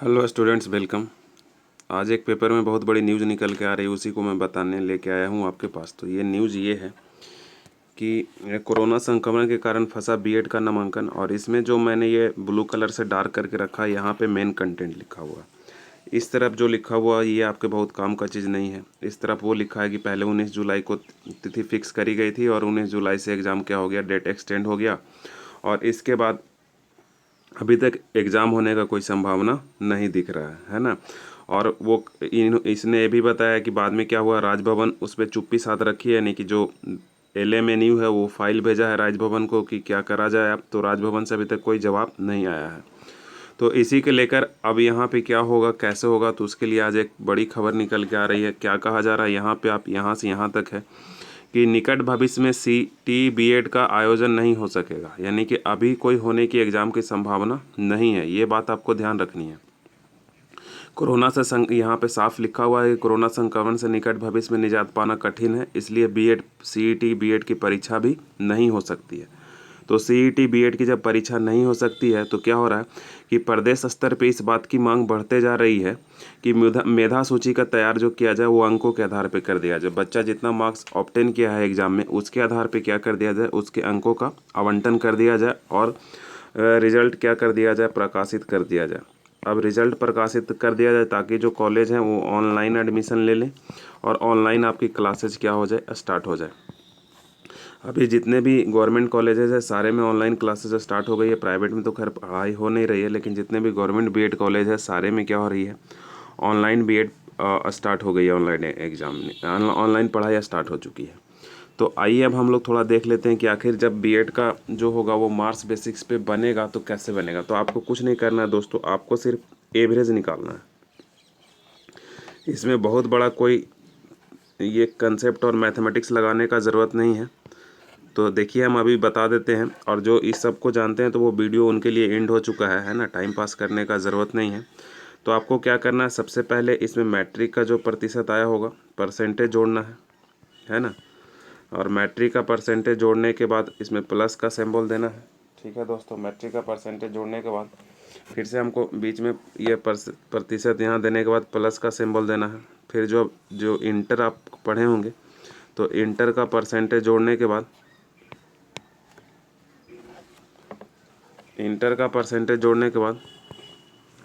Hello students, welcome. आज एक paper में बहुत बड़ी न्यूज़ निकल के आ रही है, उसी को मैं बताने लेके आया हूँ आपके पास। तो ये न्यूज़ ये है कि कोरोना संक्रमण के कारण फंसा बीएड का नामांकन। और इसमें जो मैंने ये ब्लू कलर से डार्क करके रखा है, यहाँ पे मेन कंटेंट लिखा हुआ है। इस तरफ जो लिखा हुआ ये आपके बहुत काम का चीज़ नहीं है। इस तरफ वो लिखा है कि पहले 19 जुलाई को तिथि फिक्स करी गई थी और 19 जुलाई से एग्ज़ाम क्या हो गया, डेट एक्सटेंड हो गया। और इसके बाद अभी तक एग्ज़ाम होने का कोई संभावना नहीं दिख रहा है ना। और वो इसने ये भी बताया कि बाद में क्या हुआ, राजभवन उस पर चुप्पी साध रखी है, यानी कि जो LMNU है वो फाइल भेजा है राजभवन को कि क्या करा जाए। अब तो राजभवन से अभी तक कोई जवाब नहीं आया है। तो इसी के लेकर अब यहाँ पे क्या होगा, कैसे होगा, तो उसके लिए आज एक बड़ी खबर निकल के आ रही है। क्या कहा जा रहा है यहाँ पे, आप यहाँ से यहाँ तक है कि निकट भविष्य में CT-BEd का आयोजन नहीं हो सकेगा, यानी कि अभी कोई होने की एग्ज़ाम की संभावना नहीं है। ये बात आपको ध्यान रखनी है। कोरोना से यहाँ पे साफ लिखा हुआ है कि कोरोना संक्रमण से निकट भविष्य में निजात पाना कठिन है, इसलिए CET-BEd की परीक्षा भी नहीं हो सकती है। तो CET-BEd की जब परीक्षा नहीं हो सकती है तो क्या हो रहा है कि प्रदेश स्तर पे इस बात की मांग बढ़ते जा रही है कि मेधा सूची का तैयार जो किया जाए वो अंकों के आधार पे कर दिया जाए। बच्चा जितना मार्क्स ऑब्टेन किया है एग्ज़ाम में उसके आधार पे क्या कर दिया जाए, उसके अंकों का आवंटन कर दिया जाए और रिजल्ट क्या कर दिया जाए, प्रकाशित कर दिया जाए। अब रिजल्ट प्रकाशित कर दिया जाए ताकि जो कॉलेज हैं वो ऑनलाइन एडमिशन ले लें और ऑनलाइन आपकी क्लासेज क्या हो जाए, स्टार्ट हो जाए। अभी जितने भी गवर्नमेंट कॉलेजेस हैं सारे में ऑनलाइन क्लासेस स्टार्ट हो गई है। प्राइवेट में तो खैर पढ़ाई हो नहीं रही है, लेकिन जितने भी गवर्नमेंट बीएड कॉलेज है सारे में क्या हो रही है, ऑनलाइन बीएड स्टार्ट हो गई है। ऑनलाइन एग्ज़ाम में ऑनलाइन पढ़ाई स्टार्ट हो चुकी है। तो आइए अब हम लोग थोड़ा देख लेते हैं कि आखिर जब बीएड का जो होगा वो मार्क्स बेसिक्स पे बनेगा तो कैसे बनेगा। तो आपको कुछ नहीं करना है दोस्तों, आपको सिर्फ एवरेज निकालना है। इसमें बहुत बड़ा कोई ये कंसेप्ट और मैथमेटिक्स लगाने का ज़रूरत नहीं है। तो देखिए हम अभी बता देते हैं, और जो इस सब को जानते हैं तो वो वीडियो उनके लिए एंड हो चुका है ना। टाइम पास करने का ज़रूरत नहीं है। तो आपको क्या करना है, सबसे पहले इसमें मैट्रिक का जो प्रतिशत आया होगा परसेंटेज जोड़ना है ना। और मैट्रिक का परसेंटेज जोड़ने के बाद इसमें प्लस का सिंबल देना है। ठीक है दोस्तों, मैट्रिक का परसेंटेज जोड़ने के बाद फिर से हमको बीच में ये प्रतिशत यहाँ देने के बाद प्लस का सिंबल देना है। फिर जो जो इंटर आप पढ़े होंगे तो इंटर का परसेंटेज जोड़ने के बाद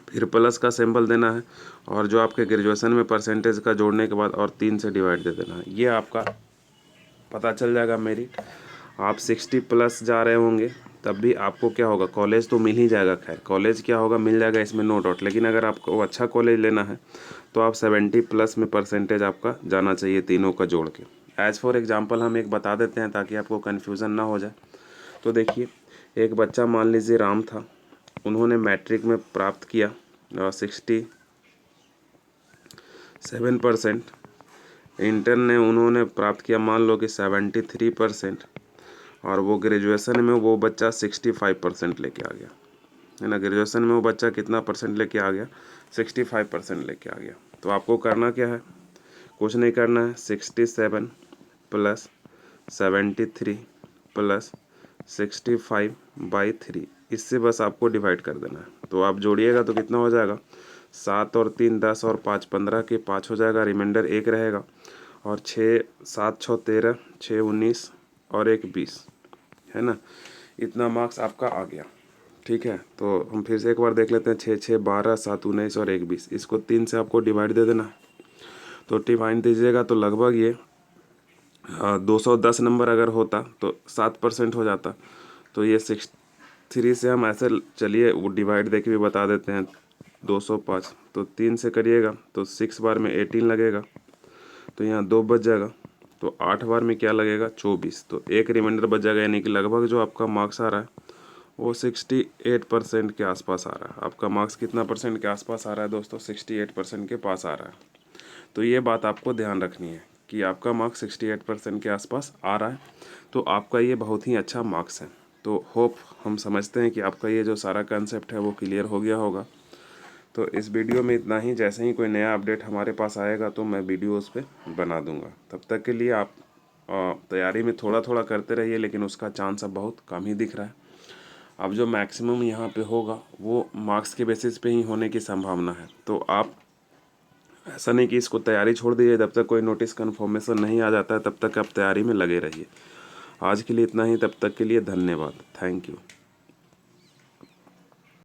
फिर प्लस का सिंबल देना है। और जो आपके ग्रेजुएशन में परसेंटेज का जोड़ने के बाद और 3 से डिवाइड दे देना है। ये आपका पता चल जाएगा मेरिट। आप 60 प्लस जा रहे होंगे तब भी आपको क्या होगा, कॉलेज तो मिल ही जाएगा। खैर कॉलेज क्या होगा, मिल जाएगा, इसमें नो डाउट। लेकिन अगर आपको अच्छा कॉलेज लेना है तो आप 70 प्लस में परसेंटेज आपका जाना चाहिए, तीनों का जोड़ के। एज़ फॉर एग्जांपल हम एक बता देते हैं ताकि आपको कन्फ्यूज़न ना हो जाए। तो देखिए, एक बच्चा मान लीजिए राम था, उन्होंने मैट्रिक में प्राप्त किया 67%। इंटर ने उन्होंने प्राप्त किया मान लो कि 73%। और वो ग्रेजुएशन में वो बच्चा 65% लेके आ गया, है ना। ग्रेजुएशन में वो बच्चा कितना परसेंट लेके आ गया, 65% लेके आ गया। तो आपको करना क्या है, कुछ नहीं करना है। 67 प्लस 73 प्लस 65/3, इससे बस आपको डिवाइड कर देना है। तो आप जोड़िएगा तो कितना हो जाएगा, 7 और 3 10 और 5 15 के 5 हो जाएगा, रिमाइंडर 1 रहेगा। और 6 7 6 13, 6 19 और 1 20, है ना। इतना मार्क्स आपका आ गया। ठीक है, तो हम फिर से एक बार देख लेते हैं। 6 6 12 7 19 और 1 20, इसको 3 से आपको डिवाइड दे देना है। तो डिवाइड दीजिएगा तो लगभग ये 210 नंबर अगर होता तो 7% हो जाता। तो ये 63 से हम ऐसे चलिए वो डिवाइड देके भी बता देते हैं। 205 तो 3 से करिएगा तो 6 बार में 18 लगेगा, तो यहाँ 2 बच जाएगा। तो 8 बार में क्या लगेगा, 24। तो एक रिमाइंडर बच जाएगा, यानी कि लगभग जो आपका मार्क्स आ रहा है वो 68% के आसपास आ रहा है। आपका मार्क्स कितना परसेंट के आसपास आ रहा है दोस्तों, 68% के पास आ रहा है। तो ये बात आपको ध्यान रखनी है कि आपका मार्क्स 68% के आसपास आ रहा है, तो आपका ये बहुत ही अच्छा मार्क्स है। तो होप हम समझते हैं कि आपका ये जो सारा कंसेप्ट है वो क्लियर हो गया होगा। तो इस वीडियो में इतना ही। जैसे ही कोई नया अपडेट हमारे पास आएगा तो मैं वीडियो उस पर बना दूंगा। तब तक के लिए आप तैयारी में थोड़ा थोड़ा करते रहिए, लेकिन उसका चांस अब बहुत कम ही दिख रहा है। अब जो मैक्सिमम यहाँ पे होगा वो मार्क्स के बेसिस पे ही होने की संभावना है। तो आप ऐसा नहीं कि इसको तैयारी छोड़ दीजिए, जब तक कोई नोटिस कन्फर्मेशन नहीं आ जाता है तब तक आप तैयारी में लगे रहिए। आज के लिए इतना ही, तब तक के लिए धन्यवाद। Thank you.